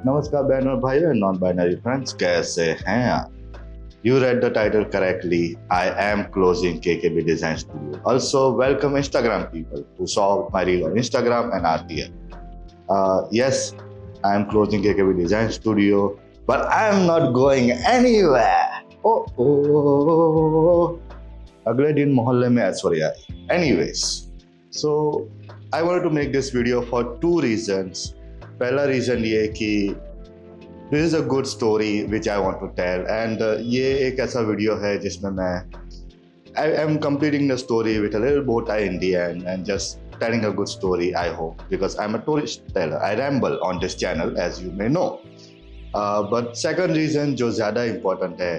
नमस्कार बहन और भाइयों एंड नॉन बाइनरी फ्रेंड्स, कैसे हैं आप? You read the title correctly. I am closing KKB Design Studio. Also, welcome Instagram people who saw my reel on Instagram and RTL. Yes, I am closing KKB Design Studio, but I am not going anywhere. Oh. अगले दिन मोहल्ले में ऐश्वर्या आई. Anyways, so I wanted to make this video for two reasons. पहला reason ये कि this is a good story which I want to tell and ये एक ऐसा वीडियो है जिसमें मैं I am completing the story with a little boat I Indian and just telling a good story I hope because I am a tourist teller I ramble on this channel as you may know. But second reason जो ज़्यादा important है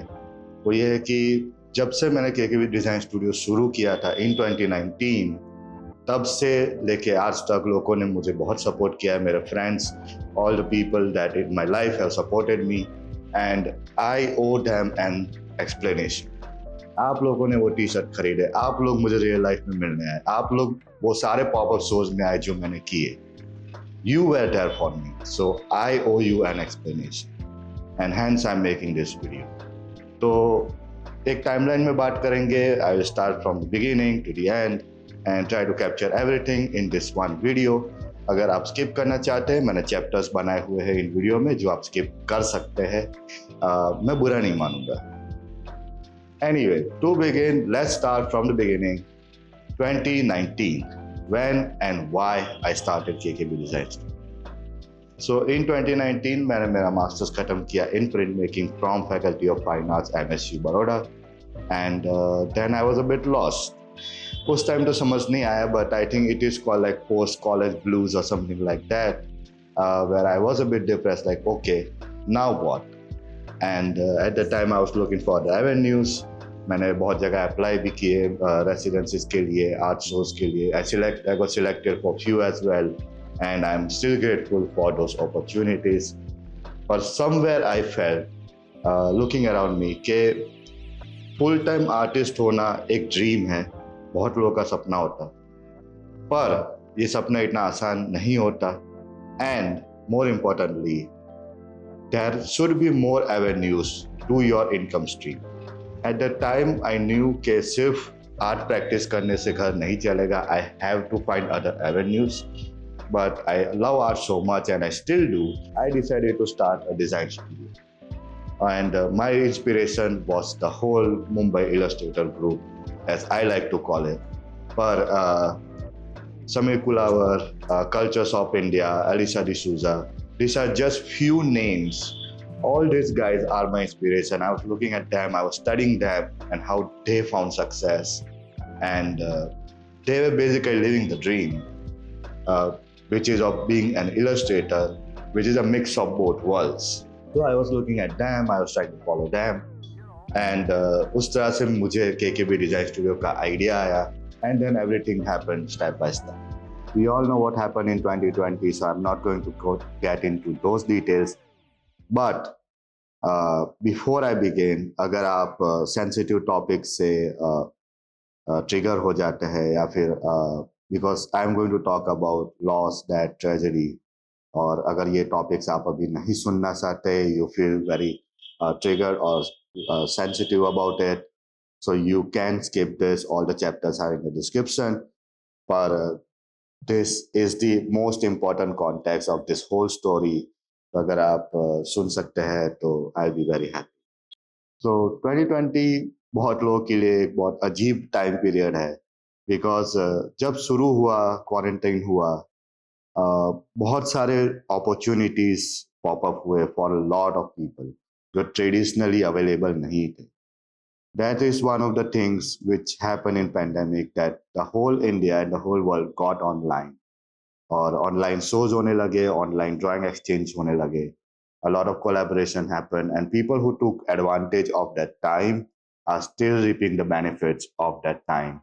वो ये है कि जब से मैंने केकेबी डिज़ाइन स्टूडियो शुरू किया था इन 2019, तब से लेके आज तक लोगों ने मुझे बहुत सपोर्ट किया है. मेरे friends, all the people that in my life have supported me and I owe them an explanation. आप लोगों ने वो टी शर्ट खरीदे, आप लोग मुझे रियल लाइफ में मिलने आए, आप लोग वो सारे पॉपअप शोज में आए जो मैंने किए. You were there for me, so I owe you an explanation and hence I am making this video. तो एक टाइमलाइन में बात करेंगे. I will start from the beginning to the end and try to capture everything in this one video. अगर आप skip करना चाहते हैं, मैंने chapters बनाए हुए हैं इन वीडियो में जो आप skip कर सकते हैं. मैं बुरा नहीं मानूंगा. Anyway, to begin, let's start from the beginning. 2019, when and why I started KKB Design Studio. So in 2019, मैंने मेरा मास्टर्स खत्म किया in printmaking from Faculty of Fine Arts MSU Baroda, and then I was a bit lost. उस time तो समझ नहीं आया, but I think it is called like post college blues और something like that, where I was a bit depressed, like okay now what. And at the time I was looking for the avenues. मैंने बहुत जगह apply भी किए residencies के लिए, art shows के लिए. I got selected for few as well and I am still grateful for those opportunities. पर somewhere I felt looking around me के फुल टाइम आर्टिस्ट होना एक ड्रीम है, बहुत लोगों का सपना होता, पर ये सपना इतना आसान नहीं होता. And more importantly, there should be more avenues to your income stream. At the time I knew के सिर्फ आर्ट प्रैक्टिस करने से घर नहीं चलेगा. I have to find other avenues, but I love art so much and I still do. I decided to start a design studio and my inspiration was the whole Mumbai illustrator group, as I like to call it. पर Samir Kulawar, Cultures of India, Alisa D'Souza, these are just few names. All these guys are my inspiration. I was looking at them, I was studying them and how they found success. And they were basically living the dream, which is of being an illustrator, which is a mix of both worlds. So I was looking at them, I was trying to follow them. And उस तरह से मुझे KKB design studio का idea आया. And then everything happened step by step. We all know what happened in 2020, so I am not going to get into those details. But before I begin, अगर आप sensitive topic से trigger हो जाते हैं या फिर because I am going to talk about loss, that tragedy, और अगर ये टॉपिक्स आप अभी नहीं सुनना चाहते, you feel very triggered or sensitive about it, so you can skip this. All the chapters are in the description, but this is the most important context of this whole story. तो अगर आप सुन सकते हैं तो I'll be very happy. So 2020 बहुत लोगों के लिए एक बहुत अजीब टाइम पीरियड है, बिकॉज जब शुरू हुआ, क्वारंटाइन हुआ, बहुत सारे अपॉर्चुनिटीज पॉपअप हुए for a lot of people जो ट्रेडिशनली अवेलेबल नहीं थे. That is one of the things which happened in pandemic, that the whole India and the whole world got online. और online shows होने लगे, online drawing exchange होने लगे. A lot of collaboration happened and people who took advantage of that time are still reaping the benefits of that time.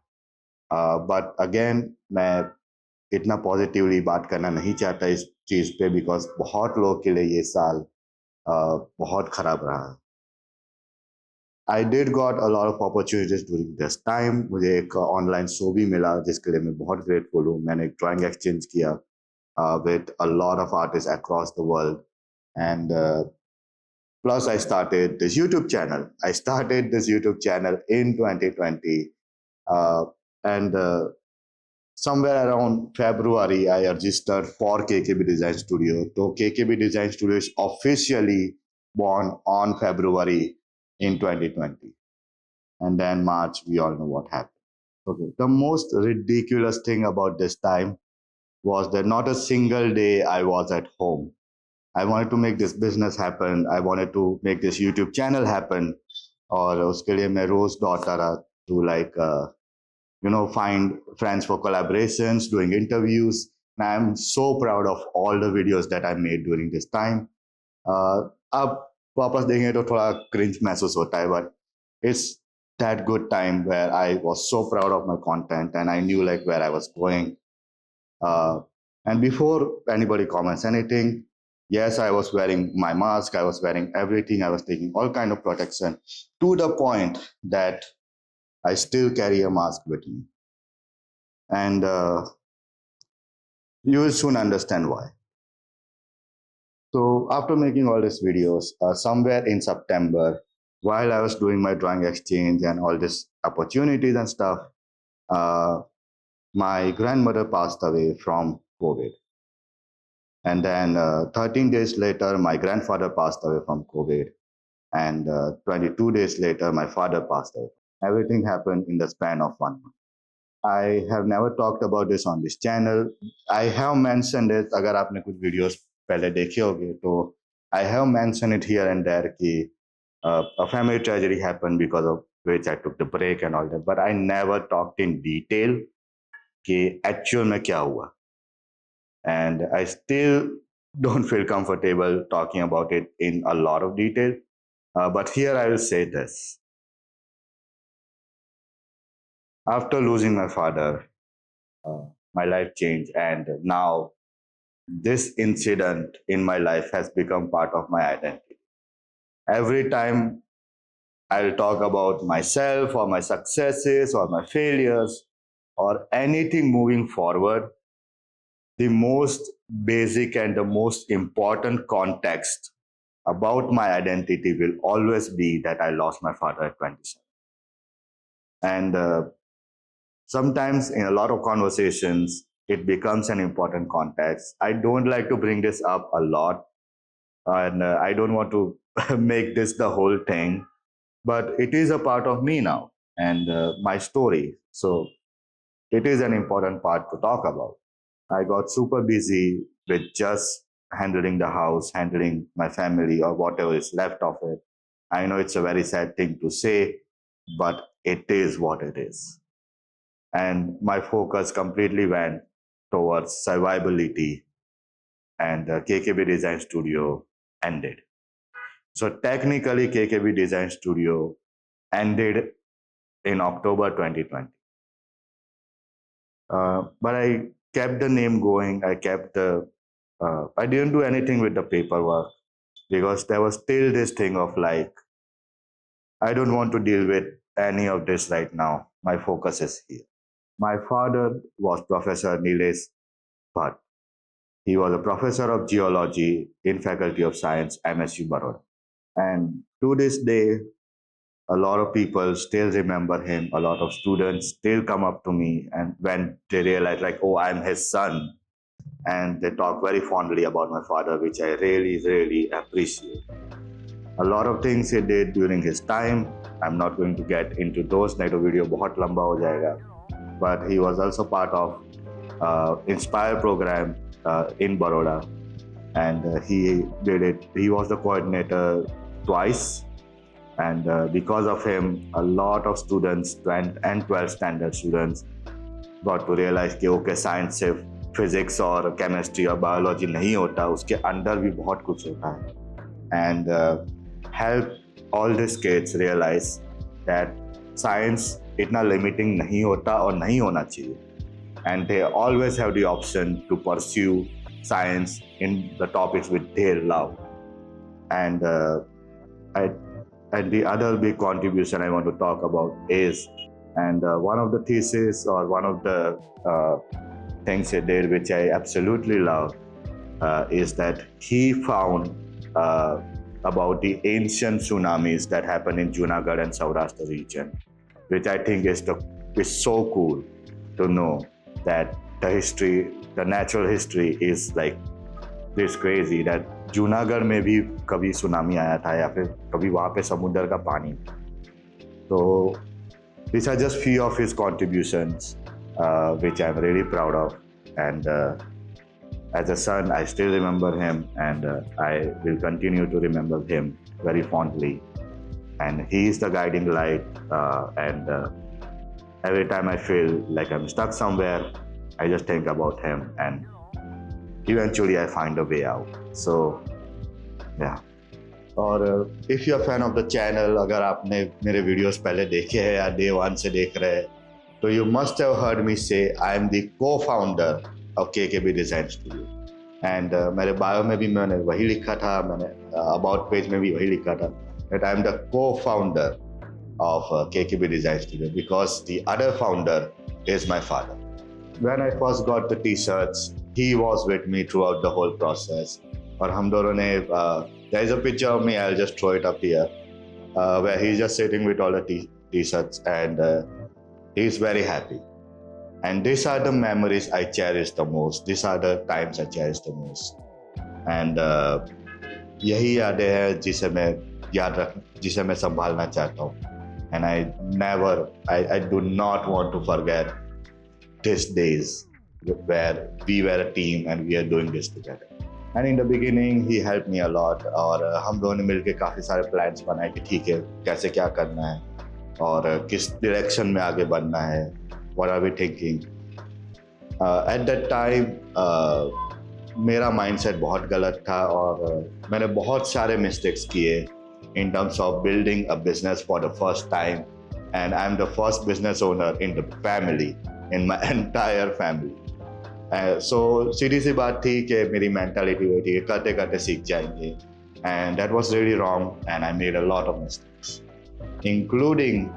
But again, मैं इतना positively बात करना नहीं चाहता इस चीज़ पे, बिकॉज बहुत लोगों के लिए ये साल बहुत खराब रहा. I did got a lot of opportunities during this time. मुझे एक ऑनलाइन शो भी मिला जिसके लिए मैं बहुत ग्रेटफुल हूँ. मैंने एक ड्राइंग एक्सचेंज किया with a lot of artist across the world. And plus, I started this YouTube channel. I started this YouTube channel in 2020. Uh, and somewhere around February, I registered for KKB Design Studio. So KKB Design Studio is officially born on February in 2020. And then March, we all know what happened. Okay. The most ridiculous thing about this time was that not a single day I was at home. I wanted to make this business happen. I wanted to make this YouTube channel happen. और उसके लिए मैं रोज दौड़ता रहा to like find friends for collaborations, doing interviews. And I'm so proud of all the videos that I made during this time. अब वापस देखेंगे तो थोड़ा cringe महसूस होता है, but it's that good time where I was so proud of my content and I knew like where I was going. And before anybody comments anything, yes, I was wearing my mask, I was wearing everything, I was taking all kind of protection to the point that I still carry a mask with me. And you will soon understand why. So after making all these videos, somewhere in September, while I was doing my drawing exchange and all these opportunities and stuff, my grandmother passed away from COVID. And then 13 days later, my grandfather passed away from COVID. And 22 days later, my father passed away. Everything happened in the span of 1 month. I have never talked about this on this channel. I have mentioned it. अगर आपने कुछ videos पहले देखे होंगे तो I have mentioned it here and there कि a family tragedy happened because of which I took the break and all that. But I never talked in detail कि actual में क्या हुआ. And I still don't feel comfortable talking about it in a lot of detail. But here I will say this. After losing my father, my life changed, and now this incident in my life has become part of my identity. Every time I'll talk about myself or my successes or my failures or anything moving forward, the most basic and the most important context about my identity will always be that I lost my father at 27. And sometimes in a lot of conversations, it becomes an important context. I don't like to bring this up a lot, and I don't want to make this the whole thing, but it is a part of me now and my story. So it is an important part to talk about. I got super busy with just handling the house, handling my family, or whatever is left of it. I know it's a very sad thing to say, but it is what it is. And my focus completely went towards survivability, and KKB Design Studio ended. So technically, KKB Design Studio ended in October 2020. But I kept the name going. I kept the, I didn't do anything with the paperwork because there was still this thing of like, I don't want to deal with any of this right now. My focus is here. My father was Professor Nilesh Bhatt. He was a professor of geology in Faculty of Science, MSU Baroda. And to this day, a lot of people still remember him. A lot of students still come up to me and when they realize like, oh, I'm his son. And they talk very fondly about my father, which I really, really appreciate. A lot of things he did during his time. I'm not going to get into those. नहीं तो video बहुत लंबा हो जाएगा. But he was also part of Inspire program in Baroda. And he did it. He was the coordinator twice. And because of him, a lot of students, 10 and 12 standard students, got to realize कि okay, science सिर्फ physics और chemistry और biology नहीं होता, उसके अंदर भी बहुत कुछ होता है. And help all these kids realize that science इतना limiting नहीं होता और नहीं होना चाहिए. And they always have the option to pursue science in the topics which they love. And and the other big contribution I want to talk about is, and one of the thesis or one of the things he did which I absolutely love is that he found about the ancient tsunamis that happened in Junagadh and Saurashtra region, which I think is so cool to know that the natural history is like this crazy that Junagadh में भी कभी tsunami आया था या फिर कभी वहाँ पे समुद्र का पानी. So these are just few of his contributions, which I'm really proud of, and as a son I still remember him, and I will continue to remember him very fondly, and he is the guiding light, and every time I feel like I'm stuck somewhere, I just think about him, and eventually I find a way out. So yeah. और if you are fan of the channel, अगर आपने मेरे videos पहले देखे हैं या day one से देख रहे हैं, तो you must have heard me से आई एम द को founder of KKB design studio. And मेरे बायो में भी मैंने वही लिखा था, मैंने अबाउट पेज में भी वही लिखा था दैट आई एम द को founder of KKB design studio because the other founder is my father. When I first got the t-shirts, he was with me throughout the whole process. और हम दोनों ने there is a picture of me, I'll just throw it up here, where he's just sitting with all the t-shirts, and he's very happy. And these are the memories I cherish the most. These are the times I cherish the most. And यही यादें हैं जिसे मैं संभालना चाहता हूँ. And I do not want to forget these days where we were a team and we are doing this together. And in the beginning he helped me a lot, और हम दोनों ने मिलके काफ़ी सारे प्लान्स बनाए कि ठीक है कैसे क्या करना है और किस डायरेक्शन में आगे बढ़ना है, what are we thinking. At that time मेरा माइंडसेट बहुत गलत था और मैंने बहुत सारे मिस्टेक्स किए in terms of building a business for the first time, and I'm the first business owner in the family, in my entire family. So सीधी सी बात थी कि मेरी मेंटालिटी हुई थी करते करते सीख जाएंगे, and that was really wrong, and I made a lot of mistakes, including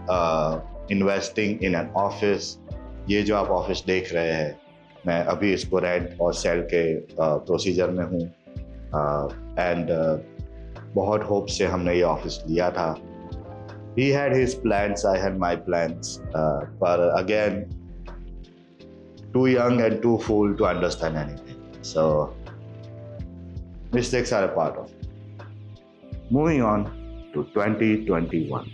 investing in an office. ये जो आप ऑफिस देख रहे हैं, मैं अभी इसको रेंट और सेल के प्रोसीजर में हूँ, एंड बहुत होप से हमने ये ऑफिस लिया था. He had his plans, I had my plans, but again too young and too fool to understand anything. So mistakes are a part of it. Moving on to 2021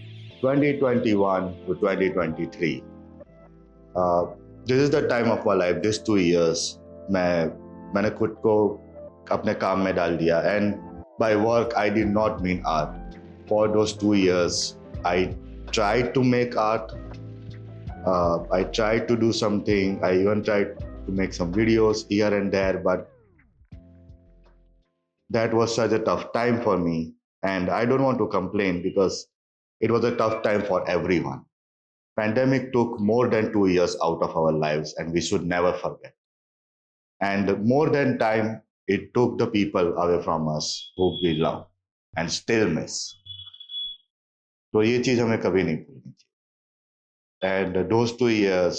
to 2023. This is the time of my life. These 2 years मैंने खुद को अपने काम में डाल दिया, and by work I did not mean art. For those 2 years I tried to make art. I tried to do something. I even tried to make some videos here and there, but that was such a tough time for me, and I don't want to complain because it was a tough time for everyone. Pandemic took more than 2 years out of our lives, and we should never forget. And more than time, it took the people away from us who we love and still miss. तो ये चीज हमें कभी नहीं भूलनी चाहिए. And those 2 years,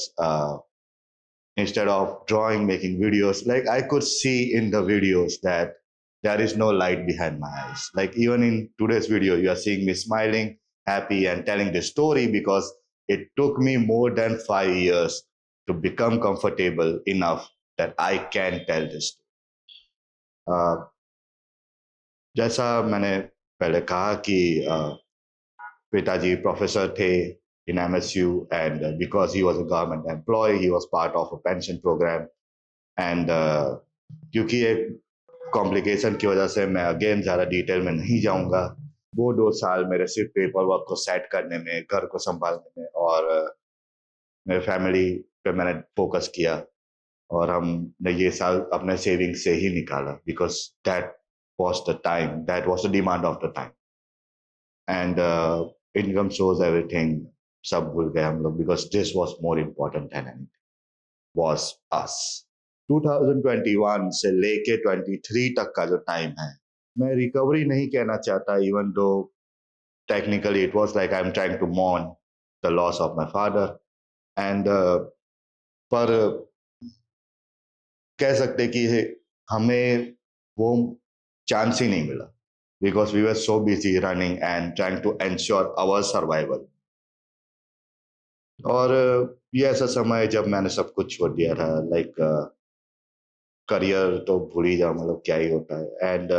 instead of drawing, making videos, like I could see in the videos that there is no light behind my eyes. Like even in today's video, you are seeing me smiling, happy, and telling this story because it took me more than 5 years to become comfortable enough that I can tell this story. जैसा मैंने पहले कहा कि पिताजी professor थे in MSU, and because he was a government employee, he was part of a pension program. And क्योंकि एक complication की वजह से मैं अगेन ज़्यादा डिटेल में नहीं जाऊंगा, वो 2 साल मेरे सिर्फ पेपर वर्क को सेट करने में, घर को संभालने में और मेरे फैमिली पे मैंने फोकस किया, और हमने ये साल अपने सेविंग से ही निकाला because that was the time, that was the demand of the time. And income source, everything, सब भूल गए हम लोग because this was more important than anything, was us. 2021 से लेके 23 तक का जो टाइम है, मैं रिकवरी नहीं कहना चाहता, even though technically it was like I'm trying to mourn the loss of my father, and पर कह सकते कि हमें वो चांस ही नहीं मिला because we were so busy running and trying to ensure our survival. और ये ऐसा समय जब मैंने सब कुछ छोड़ दिया था, लाइक करियर तो भूल ही जाओ, मतलब क्या ही होता है. And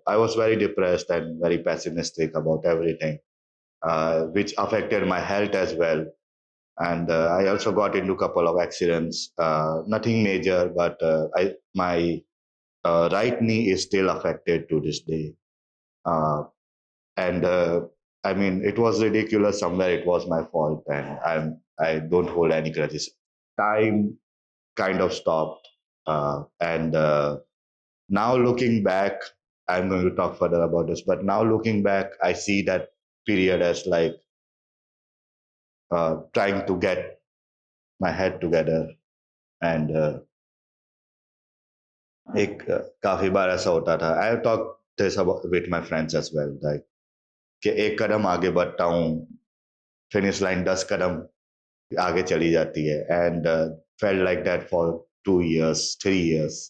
I was very depressed and very pessimistic about everything, which affected my health as well. And I also got into a couple of accidents, nothing major, but my right knee is still affected to this day. And I mean, it was ridiculous. Somewhere it was my fault, and I don't hold any grudges. Time kind of stopped, and now looking back, I'm going to talk further about this. But now looking back, I see that period as like trying to get my head together, and एक काफी बार ऐसा होता था. I have talked this about with my friends as well, like कि एक कदम आगे बढ़ता हूँ, फिनिश लाइन 10 कदम आगे चली जाती है. And felt like that for 2 years, 3 years,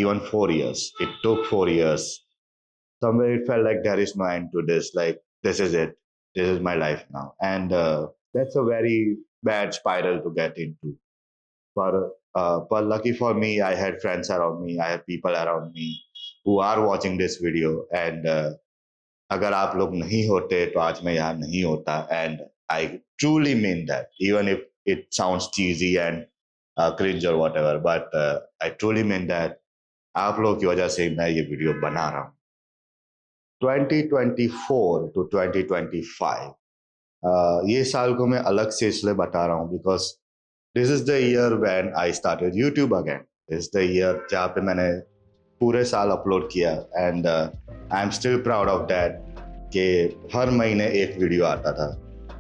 even 4 years. It took 4 years. Somewhere it felt like there is no end to this, like this is it, this is my life now. And that's a very bad spiral to get into. But lucky for me, I had friends around me, I had people around me who are watching this video. And अगर आप लोग नहीं होते तो आज मैं यहाँ नहीं होता. And I truly mean that, even if it sounds cheesy and cringe or whatever, but I truly mean that. आप लोगों की वजह से मैं ये वीडियो बना रहा हूँ. 2024 to 2025, ये साल को मैं अलग से इसलिए बता रहा हूँ because this is the year when I started YouTube again. This is the year जहाँ पे मैंने पूरे साल अपलोड किया. And I am still proud of that कि हर महीने एक वीडियो आता था.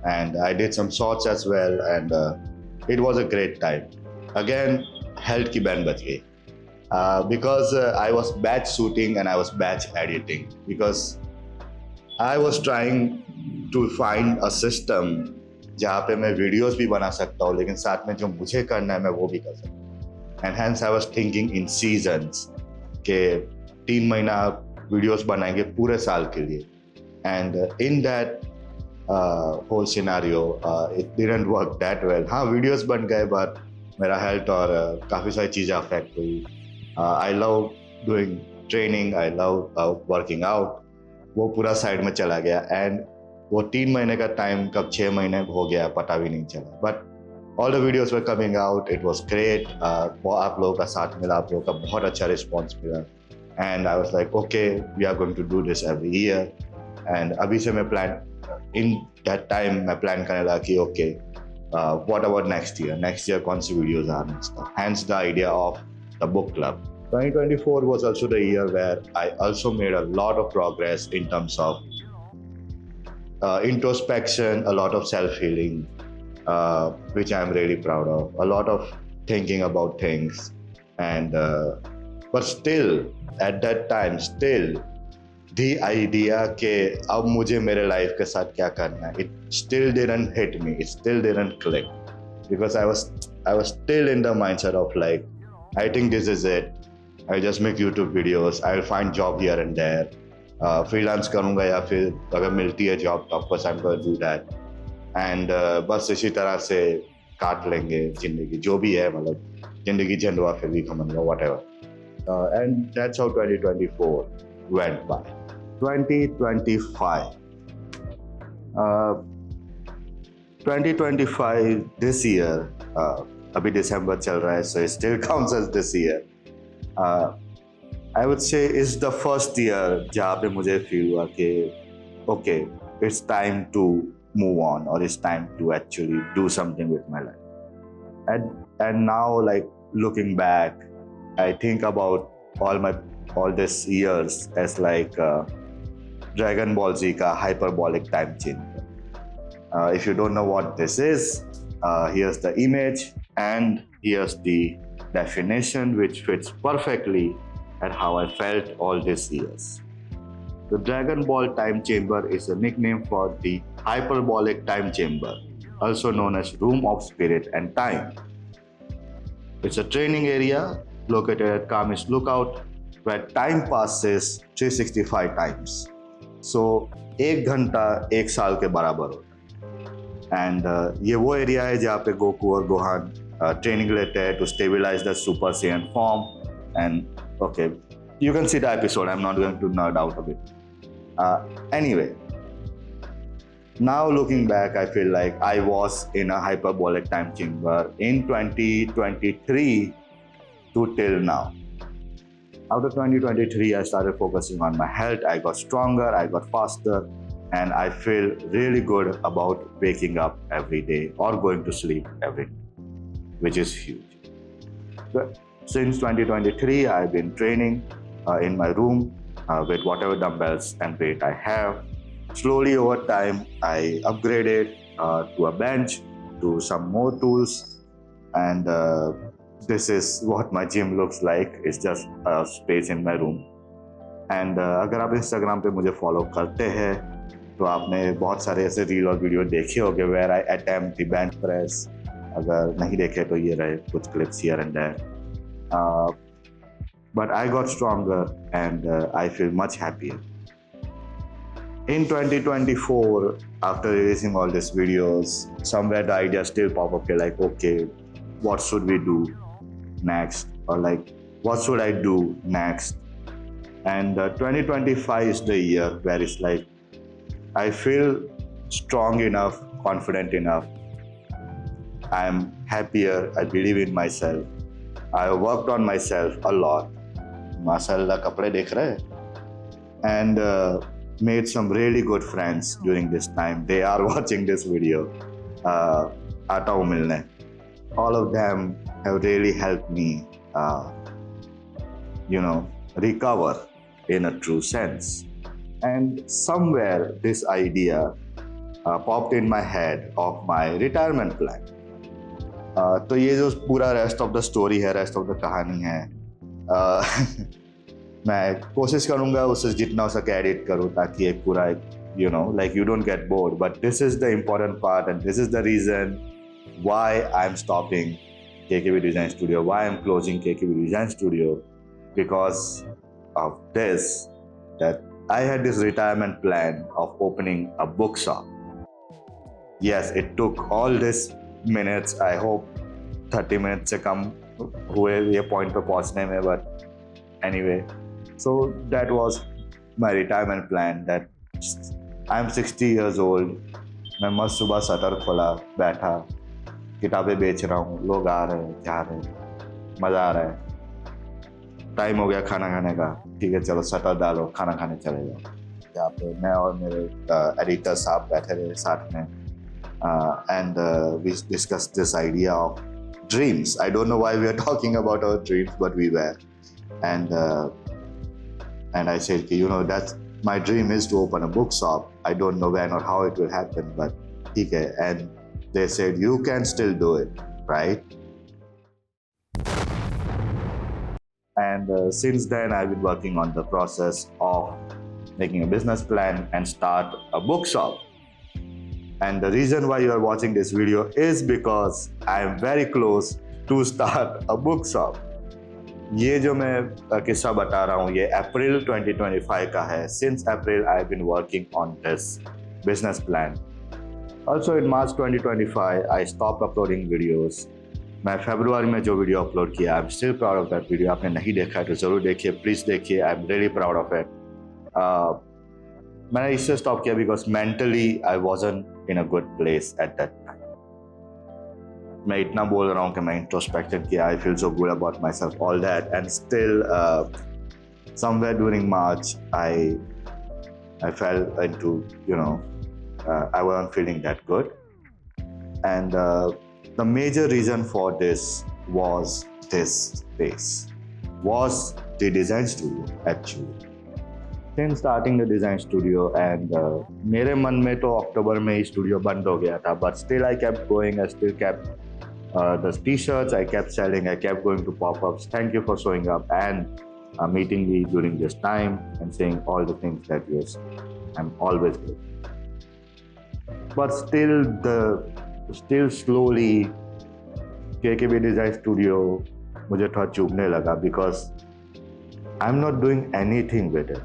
And I did some shorts as well, and it was a great time. Again health की बैंड बच गई because I was batch shooting and I was batch editing, because I was trying to find a system जहाँ पे मैं videos भी बना सकता हूँ, लेकिन साथ में जो मुझे करना है मैं वो भी कर सकता हूँ. And hence I was thinking in seasons के 3 महीना वीडियोस बनाएंगे पूरे साल के लिए. And in that whole scenario it didn't work that well. हाँ, वीडियोस बन गए, बट मेरा हेल्थ और काफ़ी सारी चीज़ें अफेक्ट हुई. I love doing training, I love working out, वो पूरा साइड में चला गया. एंड वो 3 महीने का टाइम कब 6 महीने हो गया पता भी नहीं चला. But all the videos were coming out, it was great. आप लोगों का साथ मिला, आप लोगों का बहुत अच्छा रिस्पॉन्स मिला. And I was like okay, we are going to do this every year. And अभी से मैं प्लान, इन दैट टाइम मैं प्लान करने लगा कि okay, what about next year कौन सी वीडियोस आने हैं. Hence the idea of the book club. 2024 was also the year where I also made a lot of progress in terms of introspection, a lot of self-healing, which I'm really proud of. A lot of thinking about things, and but still, at that time, still the idea कि अब मुझे मेरे life के साथ क्या करना है, it still didn't hit me. It still didn't click, because I was still in the mindset of like, I think this is it. I just make YouTube videos. I'll find job here and there. Freelance करूँगा, या फिर अगर मिलती है job तो of course I'm going to do that. And बस इसी तरह से काट लेंगे जिंदगी, जो भी है, मतलब जिंदगी झंडवा फिर भी घमंडवा, whatever. And that's how 2024 went by. 2025. 2025 this year, अभी दिसंबर चल रहा है, so it still counts as this year. I would say is the first year जहाँ पे मुझे feel हुआ कि okay, it's time to move on, or it's time to actually do something with my life. And now, like looking back, I think about all these years as like Dragon Ball Z का hyperbolic time changer. If you don't know what this is, here's the image and here's the definition, which fits perfectly at how I felt all these years. The Dragon Ball time chamber is a nickname for the hyperbolic time chamber, also known as Room of Spirit and Time. It's a training area located at Kamis Lookout, where time passes 365 times. So 1 घंटा 1 साल के बराबर होता है. And ये वो area है जहाँ पे गोकू और गोहान ट्रेनिंग लेते हैं to stabilise the super saiyan form. And okay, you can see the episode. I'm not going to nerd out of it. Anyway, now looking back, I feel like I was in a hyperbolic time chamber in 2023 to till now. After 2023, I started focusing on my health. I got stronger, I got faster, and I feel really good about waking up every day or going to sleep every day, which is huge. But since 2023, I've been training in my room with whatever dumbbells and weight I have. Slowly over time, I upgraded to a bench, to some more tools, and this is what my gym looks like. It's just a space in my room. And अगर आप Instagram पे मुझे follow करते हैं तो आपने बहुत सारे ऐसे रील और वीडियो देखे होंगे where I attempt the bench press. अगर नहीं देखे तो ये रहे कुछ clips here and there. But I got stronger and I feel much happier. In 2024, after releasing all these videos, somewhere the idea still pop up like, okay, what should we do next? Or like, what should I do next? And 2025 is the year where it's like, I feel strong enough, confident enough. I'm happier, I believe in myself. I worked on myself a lot. माशाल्लाह कपड़े देख रहे हैं. And made some really good friends during this time. They are watching this video. आता हूँ मिलने. All of them have really helped me, recover in a true sense. And somewhere this idea popped in my head of my retirement plan. तो ये जो पूरा rest of the story है, rest of the कहानी है, मैं कोशिश करूँगा उसे जितना हो सके एडिट करूँ ताकि एक पूरा like you don't get bored. But this is the important part and this is the reason why I'm stopping KKB Design Studio, why I'm closing KKB Design Studio, because of this, that I had this retirement plan of opening a bookshop. Yes, it took all this minutes. I hope 30 minutes से कम हुए ये point पे पहुंचने में. But anyway, so that was my retirement plan. That I'm 60 years old. मैं मस्त सुबह shutter खोला, बैठा, किताबें बेच रहा हूँ, लोग आ रहे हैं, जा रहे हैं, मज़ा आ रहा है. टाइम हो गया खाना खाने का, ठीक है चलो शटर डालो, खाना खाने चले जाओ. यहाँ पे मैं और मेरे एडिटर साहब बैठे रहे साथ में. And we discussed this idea of dreams. I don't know why we are talking about our dreams, but we were. And I said, that's my dream is to open a bookshop. I don't know when or how it will happen, but okay. And they said, you can still do it, right? And since then, I've been working on the process of making a business plan and start a bookshop. And the reason why you are watching this video is because I am very close to start a bookshop. ये जो मैं किस्सा बता रहा हूँ ये अप्रैल 2025 का है. Since April I have been working on this business plan. Also in March 2025 I stopped uploading videos. मैं फरवरी में जो वीडियो अपलोड किया, I'm still proud of that video. आपने नहीं देखा है तो ज़रूर देखिए, प्लीज़ देखिए. I'm really proud of it. मैंने इससे स्टॉप किया because mentally I wasn't in a good place at that time. मैं इतना बोल रहा हूँ कि मैं इंट्रोस्पेक्शन किया, I feel so good about myself, all that, and still somewhere during March I fell into, I wasn't feeling that good. And the major reason for this was this space, was the design studio actually. Since starting the design studio, and मेरे मन में तो अक्टूबर में ही studio बंद हो गया था, but still I kept going. I still kept the t-shirts, I kept selling, I kept going to pop-ups. Thank you for showing up and meeting me during this time and saying all the things that yes, I'm always good. But still slowly KKB Design Studio मुझे थोड़ा चुभने लगा because I'm not doing anything with it.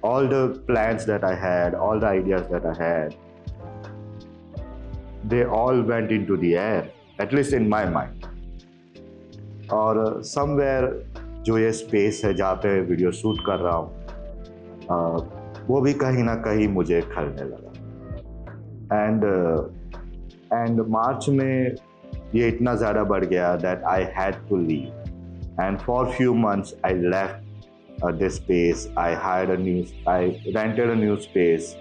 All the plans that I had, all the ideas that I had, they all went into the air, at least in my mind. और somewhere जो ये space है जहाँ पे video shoot कर रहा हूँ, वो भी कहीं ना कहीं मुझे खलने लगा. एंड मार्च में ये इतना ज़्यादा बढ़ गया that I had to leave. And for a few months I left this space. I rented a new space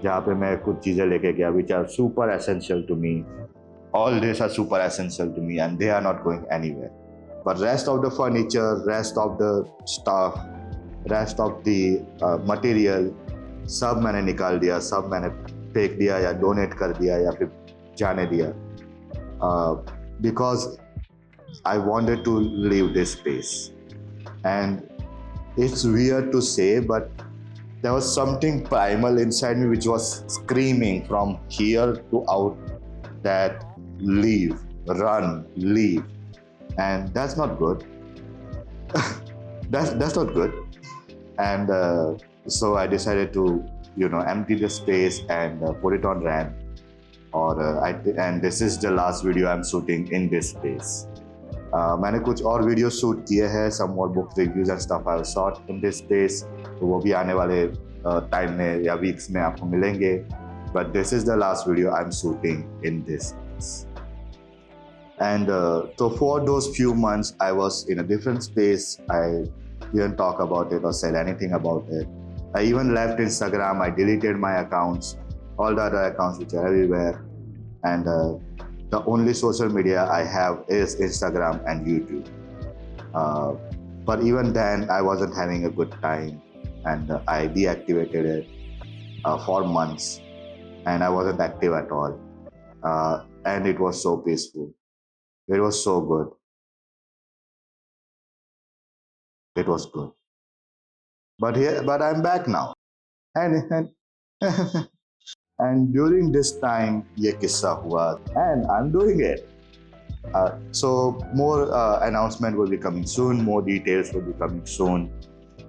जहाँ पे मैं कुछ चीज़ें लेके गया which are super essential to me. All these are super essential to me and they are not going anywhere. But rest of the furniture, rest of the stuff, rest of the material, सब मैंने निकाल दिया, सब मैंने फेंक दिया या donate कर दिया या फिर जाने दिया. Because I wanted to leave this space. And it's weird to say, but there was something primal inside me which was screaming from here to out that leave, run, leave. And that's not good. that's not good. And so I decided to, empty the space and put it on rent. And this is the last video I'm shooting in this space. मैंने कुछ और video shoot किए हैं, some more book reviews and stuff I shot in this space. तो वो भी आने वाले टाइम में या वीक्स में आपको मिलेंगे. But this is the last video I'm shooting in this space. And so for those few months I was in a different space. I didn't talk about it or said anything about it. I even left Instagram. I deleted my accounts, all the other accounts which are everywhere. And the only social media I have is Instagram and YouTube. But even then, I wasn't having a good time, and I deactivated it for months, and I wasn't active at all. And it was so peaceful. It was so good. It was good. But I'm back now, and and during this time, ये किस्सा हुआ, and I'm doing it. So more announcement will be coming soon. More details will be coming soon.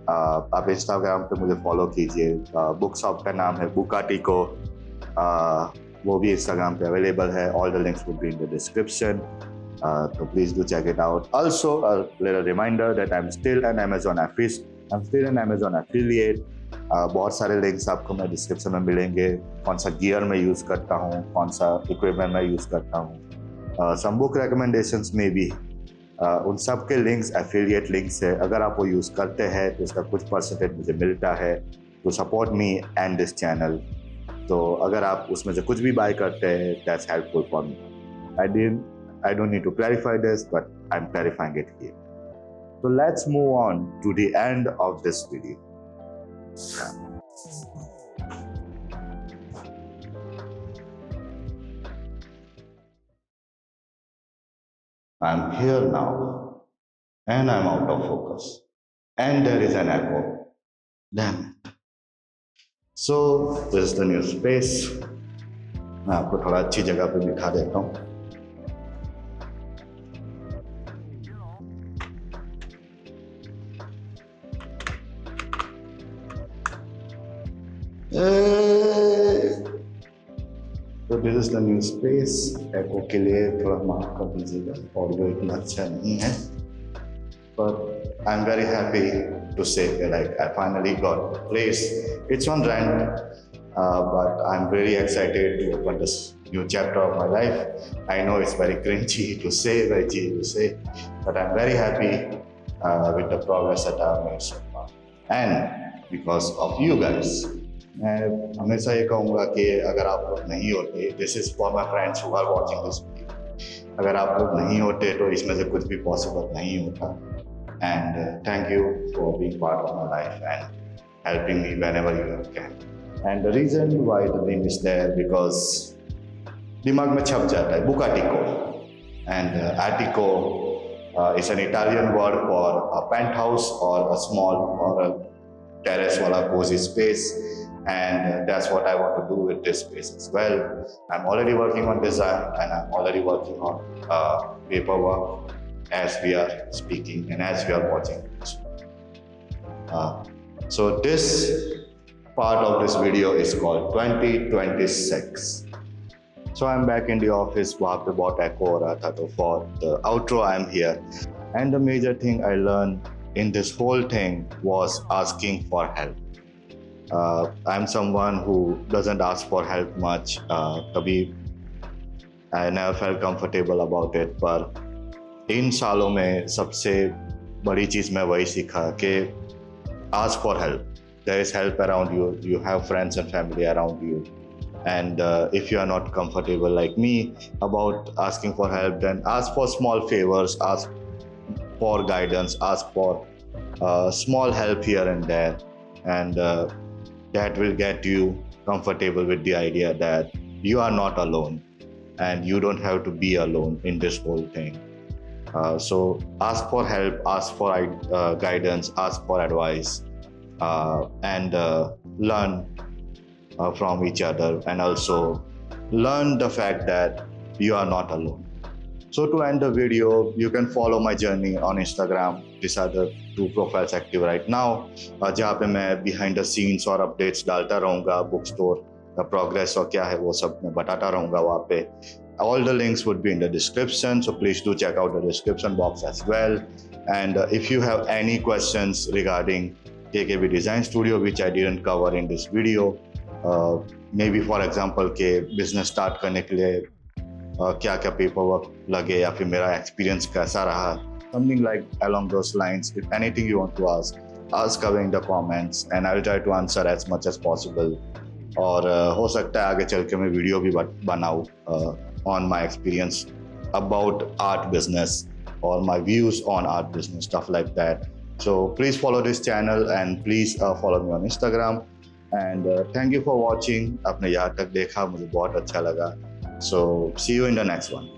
आप Instagram पे मुझे follow कीजिए. Book shop का नाम है Bukatiko. वो भी Instagram पे available है. All the links will be in the description. So please do check it out. Also, a little reminder that I'm still an Amazon affiliate. बहुत सारे लिंक्स आपको मैं डिस्क्रिप्शन में मिलेंगे. कौन सा गियर मैं यूज़ करता हूँ, कौन सा इक्विपमेंट मैं यूज़ करता हूँ, सम बुक रिकमेंडेशंस में भी उन सब के लिंक्स एफिलिएट लिंक्स है. अगर आप वो यूज़ करते हैं तो उसका कुछ परसेंटेज मुझे मिलता है to support me and this channel. तो अगर आप उसमें से कुछ भी बाय करते हैं, that's helpful for me. I don't need to clarify this, but I'm clarifying it here. So let's move on to the end of this video. I'm here now, and I'm out of focus, and there is an echo. Damn it. So this is the new space. मैं आपको थोड़ा अच्छी जगह पे दिखा देता हूँ. So this is the new space. Echo के लिए थोड़ा माफ कर दीजिएगा, ऑडियो इतना अच्छा नहीं है. But I'm very happy to say that I finally got a place. It's on rent, but I'm very excited to open this new chapter of my life. I know it's very cringy to say, but I'm very happy with the progress that I've made so far. And because of you guys. मैं हमेशा ये कहूँगा कि अगर आप लोग नहीं होते, this is for my friends who are watching this video, अगर आप लोग नहीं होते तो इसमें से कुछ भी पॉसिबल नहीं होता. And thank you for being part of my life and helping me whenever you can. And the reason why the name is there because दिमाग में छप जाता है बुकाटिको. And attico is an Italian word for a penthouse or a small or a terrace वाला cosy space. And that's what I want to do with this space as well. I'm already working on design and I'm already working on paperwork as we are speaking and as we are watching this. So this part of this video is called 2026. So I'm back in the office. वहाँ पे बहुत echo हो रहा था, तो for the outro I'm here. And the major thing I learned in this whole thing was asking for help. I'm someone who doesn't ask for help much. कभी I never felt comfortable about it. पर इन सालों में सबसे बड़ी चीज़ मैं वही सीखा कि ask for help. There is help around you. You have friends and family around you. And if you are not comfortable like me about asking for help, then ask for small favors, ask for guidance, ask for small help here and there. And that will get you comfortable with the idea that you are not alone and you don't have to be alone in this whole thing. So ask for help, ask for guidance, ask for advice. And learn from each other, and also learn the fact that you are not alone. So to end the video, you can follow my journey on Instagram. These are the 2 profiles active right now, जहाँ पे मैं behind the scenes और updates डालता रहूँगा, book store का progress और क्या है वो सब मैं बताता रहूँगा वहाँ पे. All the links would be in the description, so please do check out the description box as well. And if you have any questions regarding KKB Design Studio which I didn't cover in this video, maybe for example के business start करने के लिए क्या क्या paperwork लगे या फिर मेरा experience कैसा रहा, something like along those lines. If anything you want to ask away in the comments and I will try to answer as much as possible. और हो सकता है आगे चल के मैं वीडियो भी बनाऊँ on my experience about art business or my views on art business, stuff like that. So please follow this channel and please follow me on Instagram. And thank you for watching. आपने यहाँ तक देखा, मुझे बहुत अच्छा लगा. So see you in the next one.